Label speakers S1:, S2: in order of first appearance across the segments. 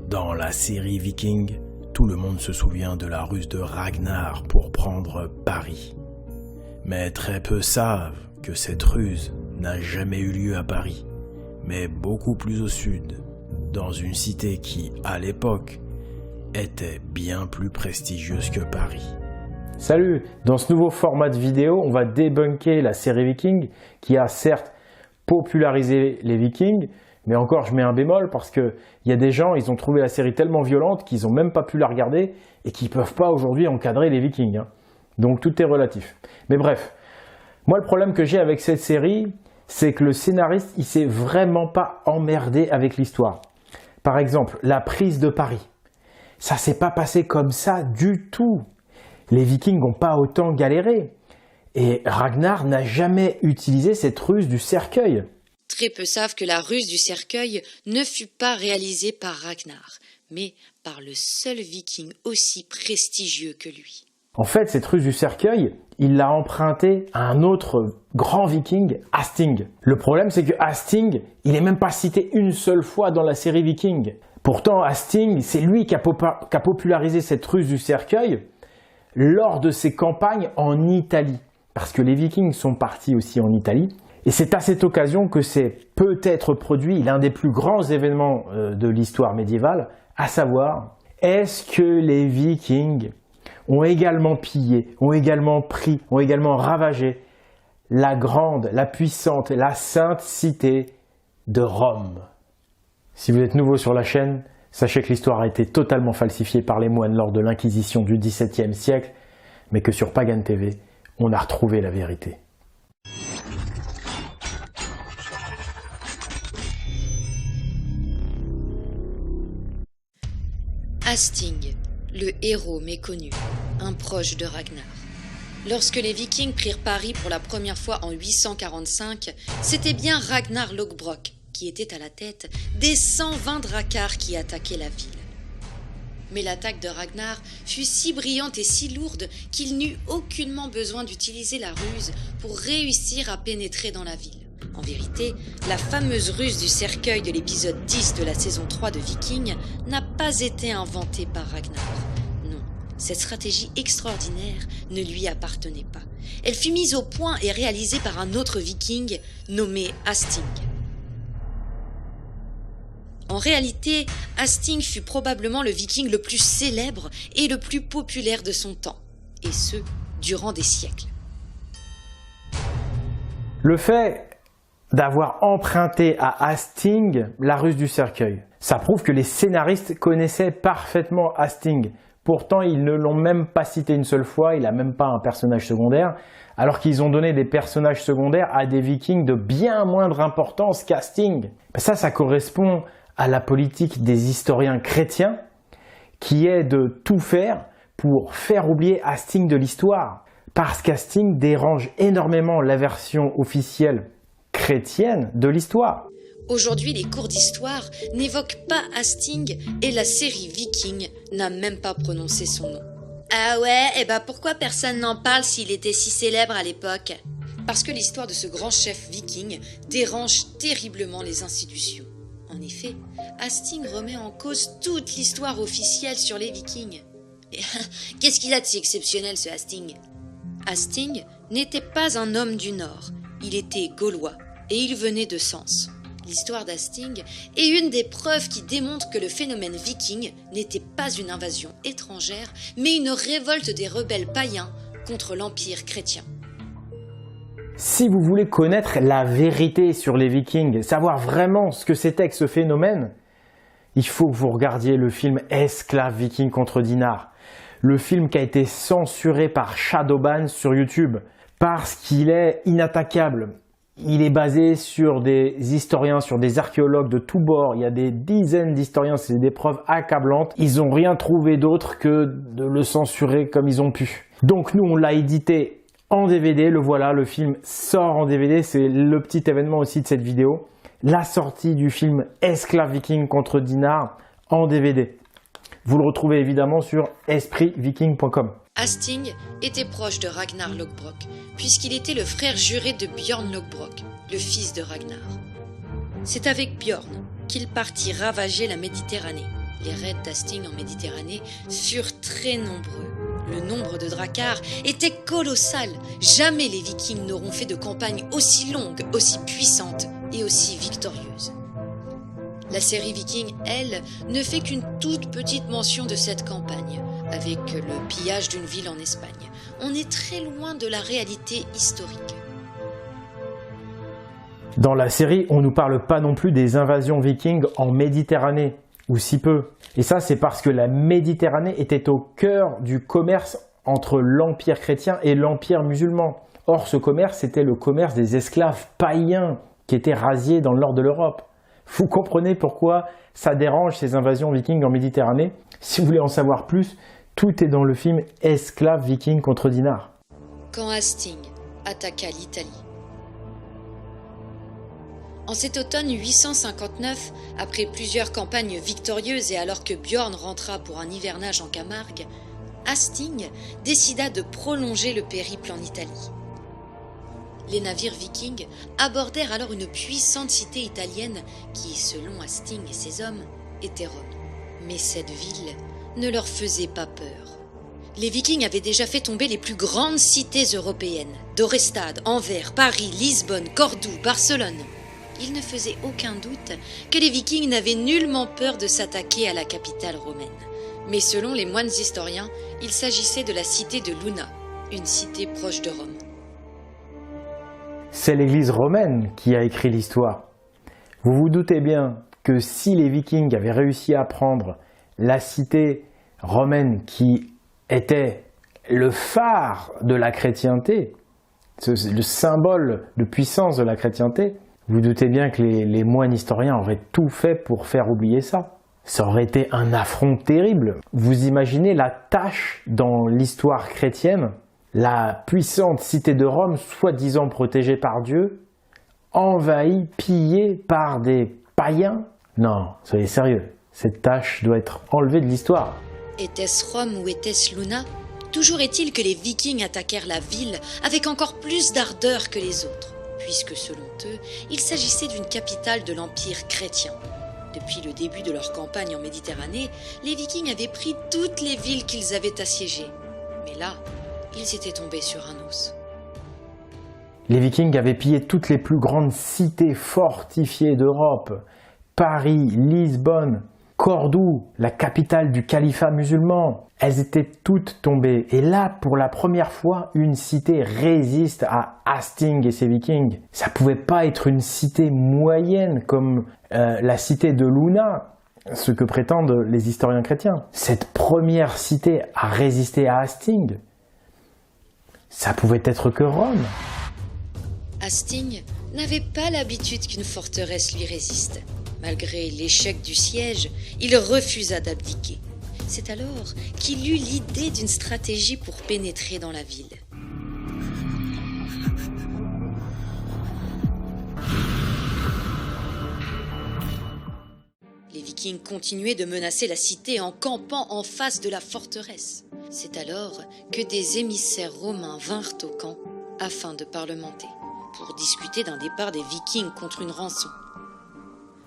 S1: Dans la série Viking, tout le monde se souvient de la ruse de Ragnar pour prendre Paris. Mais très peu savent que cette ruse n'a jamais eu lieu à Paris, mais beaucoup plus au sud, dans une cité qui, à l'époque, était bien plus prestigieuse que Paris.
S2: Salut! Dans ce nouveau format de vidéo, on va débunker la série Viking qui a certes popularisé les Vikings, mais encore je mets un bémol parce qu'il y a des gens, ils ont trouvé la série tellement violente qu'ils n'ont même pas pu la regarder et qu'ils ne peuvent pas aujourd'hui encadrer les Vikings. Donc tout est relatif. Mais bref, moi le problème que j'ai avec cette série, c'est que le scénariste, il s'est vraiment pas emmerdé avec l'histoire. Par exemple, la prise de Paris. Ça s'est pas passé comme ça du tout. Les Vikings n'ont pas autant galéré. Et Ragnar n'a jamais utilisé cette ruse du cercueil.
S3: Très peu savent que la ruse du cercueil ne fut pas réalisée par Ragnar, mais par le seul Viking aussi prestigieux que lui.
S2: En fait, cette ruse du cercueil, il l'a empruntée à un autre grand Viking, Hasting. Le problème, c'est que Hasting, il n'est même pas cité une seule fois dans la série Viking. Pourtant, Hasting, c'est lui qui a popularisé cette ruse du cercueil lors de ses campagnes en Italie. Parce que les Vikings sont partis aussi en Italie. Et c'est à cette occasion que s'est peut-être produit l'un des plus grands événements de l'histoire médiévale, à savoir, est-ce que les Vikings ont également pillé, ont également pris, ont également ravagé la grande, la puissante, la sainte cité de Rome? Si vous êtes nouveau sur la chaîne, sachez que l'histoire a été totalement falsifiée par les moines lors de l'Inquisition du XVIIe siècle, mais que sur Pagan TV, on a retrouvé la vérité.
S3: Hasting, le héros méconnu, un proche de Ragnar. Lorsque les Vikings prirent Paris pour la première fois en 845, c'était bien Ragnar Lothbrok qui était à la tête des 120 dracars qui attaquaient la ville. Mais l'attaque de Ragnar fut si brillante et si lourde qu'il n'eut aucunement besoin d'utiliser la ruse pour réussir à pénétrer dans la ville. En vérité, la fameuse ruse du cercueil de l'épisode 10 de la saison 3 de Vikings n'a pas été inventée par Ragnar. Non, cette stratégie extraordinaire ne lui appartenait pas. Elle fut mise au point et réalisée par un autre Viking nommé Hasting. En réalité, Hasting fut probablement le Viking le plus célèbre et le plus populaire de son temps, et ce, durant des siècles.
S2: Le fait d'avoir emprunté à Hasting la ruse du cercueil, ça prouve que les scénaristes connaissaient parfaitement Hasting. Pourtant, ils ne l'ont même pas cité une seule fois, il n'a même pas un personnage secondaire, alors qu'ils ont donné des personnages secondaires à des Vikings de bien moindre importance qu'Hasting. Ça correspond à la politique des historiens chrétiens, qui est de tout faire pour faire oublier Hasting de l'histoire. Parce qu'Hasting dérange énormément la version officielle chrétienne de l'histoire.
S3: Aujourd'hui, les cours d'histoire n'évoquent pas Hasting et la série Viking n'a même pas prononcé son nom. Ah ouais, et pourquoi personne n'en parle s'il était si célèbre à l'époque? Parce que l'histoire de ce grand chef viking dérange terriblement les institutions. En effet, Hasting remet en cause toute l'histoire officielle sur les Vikings. Qu'est-ce qu'il a de si exceptionnel, ce Hasting? Hasting n'était pas un homme du Nord, il était gaulois et il venait de Sens. L'histoire d'Hasting est une des preuves qui démontrent que le phénomène viking n'était pas une invasion étrangère, mais une révolte des rebelles païens contre l'empire chrétien.
S2: Si vous voulez connaître la vérité sur les Vikings, savoir vraiment ce que c'était que ce phénomène, il faut que vous regardiez le film Esclave Viking contre Dinard. Le film qui a été censuré par Shadowban sur YouTube parce qu'il est inattaquable. Il est basé sur des historiens, sur des archéologues de tous bords. Il y a des dizaines d'historiens, c'est des preuves accablantes. Ils n'ont rien trouvé d'autre que de le censurer comme ils ont pu. Donc nous, on l'a édité en DVD, le voilà, le film sort en DVD, c'est le petit événement aussi de cette vidéo. La sortie du film Esclave Viking contre Dinard en DVD. Vous le retrouvez évidemment sur espritviking.com.
S3: Hasting était proche de Ragnar Lothbrok, puisqu'il était le frère juré de Bjorn Lothbrok, le fils de Ragnar. C'est avec Bjorn qu'il partit ravager la Méditerranée. Les raids d'Hastings en Méditerranée furent très nombreux. Le nombre de dracars était colossal. Jamais les Vikings n'auront fait de campagne aussi longue, aussi puissante et aussi victorieuse. La série Viking, elle, ne fait qu'une toute petite mention de cette campagne, avec le pillage d'une ville en Espagne. On est très loin de la réalité historique.
S2: Dans la série, on ne nous parle pas non plus des invasions vikings en Méditerranée, ou si peu. Et ça, c'est parce que la Méditerranée était au cœur du commerce entre l'Empire chrétien et l'Empire musulman. Or, ce commerce, c'était le commerce des esclaves païens qui étaient rasiés dans le nord de l'Europe. Vous comprenez pourquoi ça dérange ces invasions vikings en Méditerranée? Si vous voulez en savoir plus, tout est dans le film Esclaves vikings contre dinars.
S3: Quand Hastings attaqua l'Italie. En cet automne 859, après plusieurs campagnes victorieuses et alors que Bjorn rentra pour un hivernage en Camargue, Hastings décida de prolonger le périple en Italie. Les navires vikings abordèrent alors une puissante cité italienne qui, selon Hastings et ses hommes, était Rome. Mais cette ville ne leur faisait pas peur. Les Vikings avaient déjà fait tomber les plus grandes cités européennes, Dorestad, Anvers, Paris, Lisbonne, Cordoue, Barcelone. Il ne faisait aucun doute que les Vikings n'avaient nullement peur de s'attaquer à la capitale romaine. Mais selon les moines historiens, il s'agissait de la cité de Luna, une cité proche de Rome.
S2: C'est l'Église romaine qui a écrit l'histoire. Vous vous doutez bien que si les Vikings avaient réussi à prendre la cité romaine qui était le phare de la chrétienté, le symbole de puissance de la chrétienté, vous doutez bien que les moines historiens auraient tout fait pour faire oublier ça. Ça aurait été un affront terrible. Vous imaginez la tâche dans l'histoire chrétienne, la puissante cité de Rome, soi-disant protégée par Dieu, envahie, pillée par des païens? Non, soyez sérieux, cette tâche doit être enlevée de l'histoire.
S3: Était-ce Rome ou était-ce Luna? Toujours est-il que les Vikings attaquèrent la ville avec encore plus d'ardeur que les autres, puisque selon eux, il s'agissait d'une capitale de l'Empire chrétien. Depuis le début de leur campagne en Méditerranée, les Vikings avaient pris toutes les villes qu'ils avaient assiégées. Mais là, ils étaient tombés sur un os.
S2: Les Vikings avaient pillé toutes les plus grandes cités fortifiées d'Europe. Paris, Lisbonne, Cordoue, la capitale du califat musulman. Elles étaient toutes tombées. Et là, pour la première fois, une cité résiste à Hastings et ses Vikings. Ça pouvait pas être une cité moyenne comme la cité de Luna, ce que prétendent les historiens chrétiens. Cette première cité a résisté à Hastings. Ça pouvait être que Rome.
S3: Hastings n'avait pas l'habitude qu'une forteresse lui résiste. Malgré l'échec du siège, il refusa d'abdiquer. C'est alors qu'il eut l'idée d'une stratégie pour pénétrer dans la ville. Les Vikings continuaient de menacer la cité en campant en face de la forteresse. C'est alors que des émissaires romains vinrent au camp afin de parlementer, pour discuter d'un départ des Vikings contre une rançon.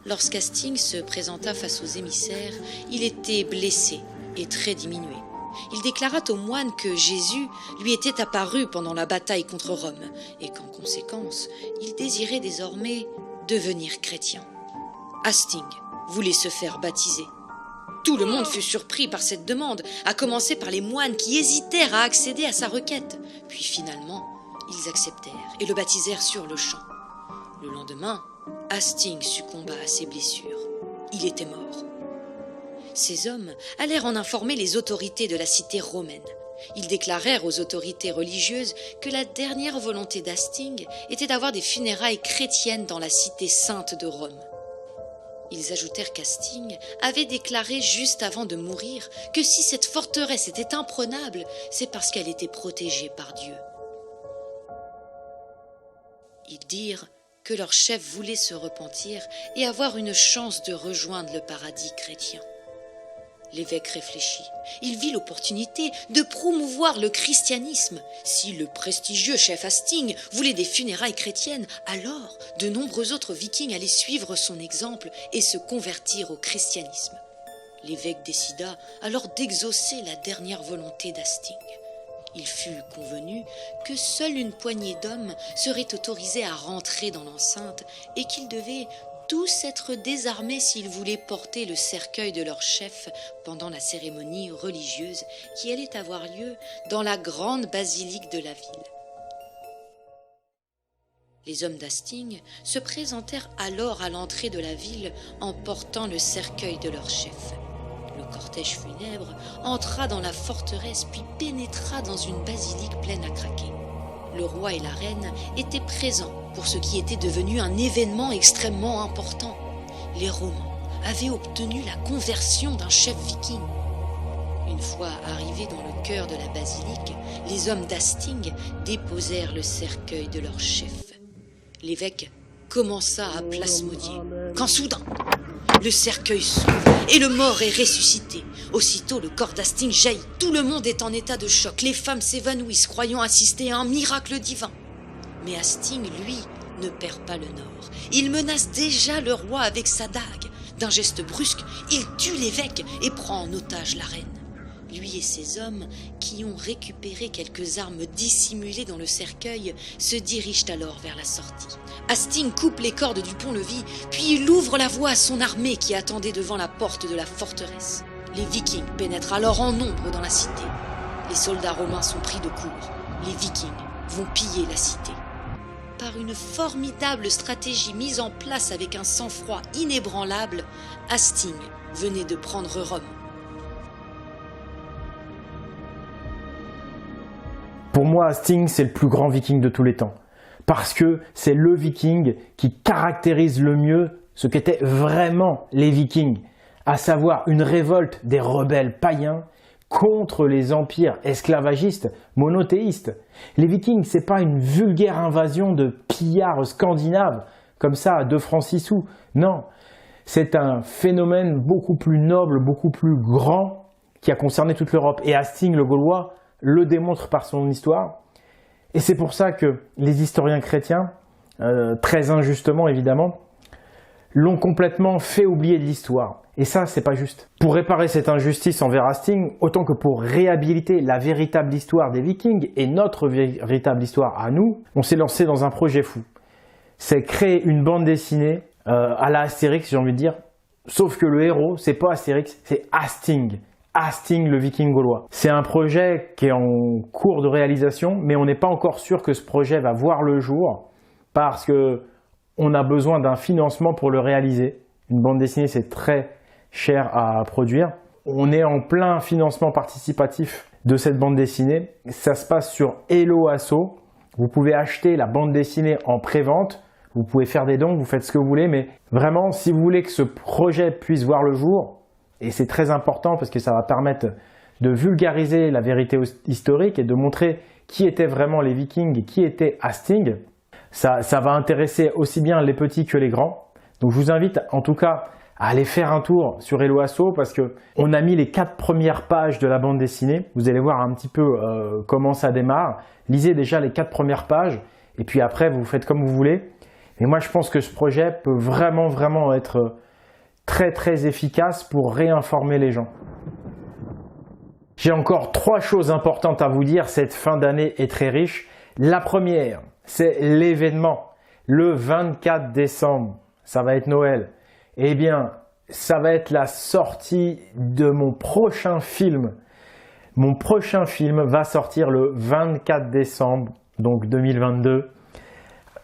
S3: Lorsqu'Hastings se présenta face aux émissaires, il était blessé et très diminué. Il déclara aux moines que Jésus lui était apparu pendant la bataille contre Rome et qu'en conséquence, il désirait désormais devenir chrétien. Hastings voulait se faire baptiser. Tout le monde fut surpris par cette demande, à commencer par les moines qui hésitèrent à accéder à sa requête. Puis finalement, ils acceptèrent et le baptisèrent sur le champ. Le lendemain, Hastings succomba à ses blessures. Il était mort. Ces hommes allèrent en informer les autorités de la cité romaine. Ils déclarèrent aux autorités religieuses que la dernière volonté d'Hastings était d'avoir des funérailles chrétiennes dans la cité sainte de Rome. Ils ajoutèrent qu'Hastings avait déclaré juste avant de mourir que si cette forteresse était imprenable, c'est parce qu'elle était protégée par Dieu. Ils dirent que leur chef voulait se repentir et avoir une chance de rejoindre le paradis chrétien. L'évêque réfléchit. Il vit l'opportunité de promouvoir le christianisme. Si le prestigieux chef Hastings voulait des funérailles chrétiennes, alors de nombreux autres Vikings allaient suivre son exemple et se convertir au christianisme. L'évêque décida alors d'exaucer la dernière volonté d'Hastings. Il fut convenu que seule une poignée d'hommes serait autorisée à rentrer dans l'enceinte et qu'ils devaient tous être désarmés s'ils voulaient porter le cercueil de leur chef pendant la cérémonie religieuse qui allait avoir lieu dans la grande basilique de la ville. Les hommes d'Hastings se présentèrent alors à l'entrée de la ville en portant le cercueil de leur chef. Le cortège funèbre entra dans la forteresse puis pénétra dans une basilique pleine à craquer. Le roi et la reine étaient présents pour ce qui était devenu un événement extrêmement important. Les Romans avaient obtenu la conversion d'un chef viking. Une fois arrivés dans le cœur de la basilique, les hommes d'Hastings déposèrent le cercueil de leur chef. L'évêque commença à plasmodier, quand soudain, le cercueil s'ouvre et le mort est ressuscité. Aussitôt, le corps d'Hastings jaillit. Tout le monde est en état de choc. Les femmes s'évanouissent, croyant assister à un miracle divin. Mais Hastings, lui, ne perd pas le nord. Il menace déjà le roi avec sa dague. D'un geste brusque, il tue l'évêque et prend en otage la reine. Lui et ses hommes, qui ont récupéré quelques armes dissimulées dans le cercueil, se dirigent alors vers la sortie. Hastings coupe les cordes du pont-levis, puis il ouvre la voie à son armée qui attendait devant la porte de la forteresse. Les Vikings pénètrent alors en nombre dans la cité. Les soldats romains sont pris de court. Les Vikings vont piller la cité. Par une formidable stratégie mise en place avec un sang-froid inébranlable, Hastings venait de prendre Rome.
S2: Pour moi, Hastings, c'est le plus grand viking de tous les temps. Parce que c'est le viking qui caractérise le mieux ce qu'étaient vraiment les vikings, à savoir une révolte des rebelles païens contre les empires esclavagistes monothéistes. Les vikings, c'est pas une vulgaire invasion de pillards scandinaves, comme ça, à 2 francs 6 sous. Non, c'est un phénomène beaucoup plus noble, beaucoup plus grand, qui a concerné toute l'Europe. Et Hastings, le Gaulois, le démontre par son histoire. Et c'est pour ça que les historiens chrétiens, très injustement évidemment, l'ont complètement fait oublier de l'histoire. Et ça, c'est pas juste. Pour réparer cette injustice envers Hastings, autant que pour réhabiliter la véritable histoire des Vikings et notre véritable histoire à nous, on s'est lancé dans un projet fou. C'est créer une bande dessinée à la Astérix, j'ai envie de dire. Sauf que le héros, c'est pas Astérix, c'est Hastings. Hastings, le viking gaulois. C'est un projet qui est en cours de réalisation, mais on n'est pas encore sûr que ce projet va voir le jour parce que on a besoin d'un financement pour le réaliser. Une bande dessinée, c'est très cher à produire. On est en plein financement participatif de cette bande dessinée. Ça se passe sur Hello Asso. Vous pouvez acheter la bande dessinée en pré-vente. Vous pouvez faire des dons, vous faites ce que vous voulez, mais vraiment, si vous voulez que ce projet puisse voir le jour, et c'est très important parce que ça va permettre de vulgariser la vérité historique et de montrer qui étaient vraiment les Vikings et qui était Hastings. Ça va intéresser aussi bien les petits que les grands. Donc je vous invite en tout cas à aller faire un tour sur Hello Asso parce qu'on a mis les 4 premières pages de la bande dessinée. Vous allez voir un petit peu comment ça démarre. Lisez déjà les 4 premières pages et puis après vous faites comme vous voulez. Et moi je pense que ce projet peut vraiment être très efficace pour réinformer les gens. J'ai encore 3 choses importantes à vous dire. Cette fin d'année est très riche. La première, c'est l'événement. Le 24 décembre, ça va être Noël. Eh bien, ça va être la sortie de mon prochain film. Mon prochain film va sortir le 24 décembre, donc 2022,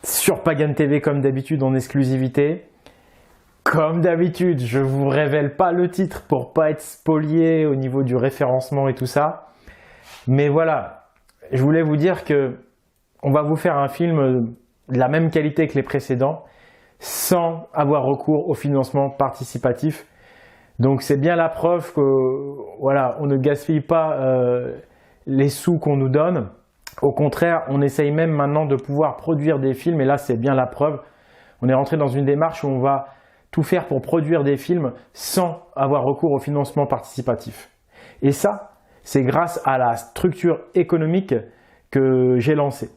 S2: sur Pagan TV comme d'habitude en exclusivité. Comme d'habitude, je ne vous révèle pas le titre pour pas être spolié au niveau du référencement et tout ça. Mais voilà, je voulais vous dire que on va vous faire un film de la même qualité que les précédents sans avoir recours au financement participatif. Donc c'est bien la preuve que voilà, on ne gaspille pas les sous qu'on nous donne. Au contraire, on essaye même maintenant de pouvoir produire des films et là c'est bien la preuve. On est rentré dans une démarche où on va tout faire pour produire des films sans avoir recours au financement participatif. Et ça, c'est grâce à la structure économique que j'ai lancée.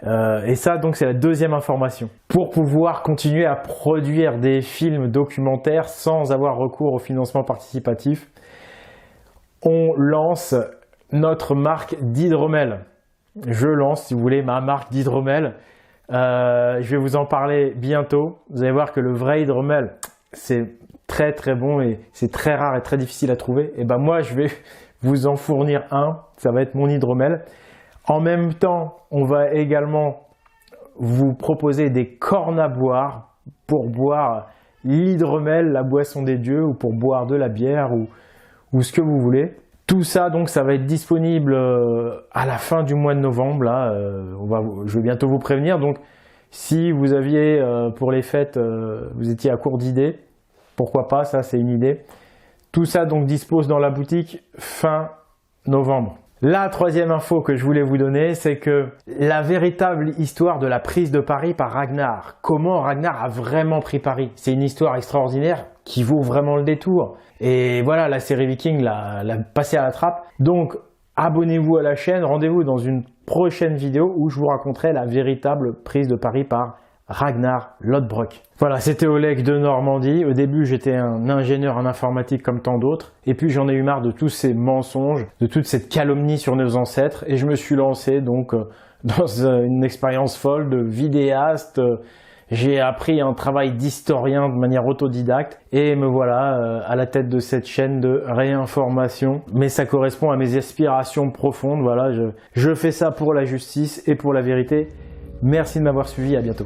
S2: Et ça, donc, c'est la deuxième information. Pour pouvoir continuer à produire des films documentaires sans avoir recours au financement participatif, on lance notre marque d'hydromel. Je lance, si vous voulez, ma marque d'hydromel. Je vais vous en parler bientôt. Vous allez voir que le vrai hydromel, c'est très très bon et c'est très rare et très difficile à trouver. Et ben moi, je vais vous en fournir un. Ça va être mon hydromel. En même temps, on va également vous proposer des cornes à boire pour boire l'hydromel, la boisson des dieux, ou pour boire de la bière ou ce que vous voulez. Tout ça, donc, ça va être disponible à la fin du mois de novembre. Là, je vais bientôt vous prévenir. Donc, si vous aviez, pour les fêtes, vous étiez à court d'idées, pourquoi pas, ça c'est une idée. Tout ça, donc, dispose dans la boutique fin novembre. La troisième info que je voulais vous donner, c'est que la véritable histoire de la prise de Paris par Ragnar. Comment Ragnar a vraiment pris Paris? C'est une histoire extraordinaire qui vaut vraiment le détour. Et voilà, la série Viking l'a passé à la trappe. Donc, abonnez-vous à la chaîne, rendez-vous dans une prochaine vidéo où je vous raconterai la véritable prise de Paris par Ragnar Lodbrok. Voilà, c'était Oleg de Normandie. Au début, j'étais un ingénieur en informatique comme tant d'autres. Et puis, j'en ai eu marre de tous ces mensonges, de toute cette calomnie sur nos ancêtres. Et je me suis lancé donc dans une expérience folle de vidéaste. J'ai appris un travail d'historien de manière autodidacte. Et me voilà à la tête de cette chaîne de réinformation. Mais ça correspond à mes aspirations profondes. Voilà, je fais ça pour la justice et pour la vérité. Merci de m'avoir suivi. À bientôt.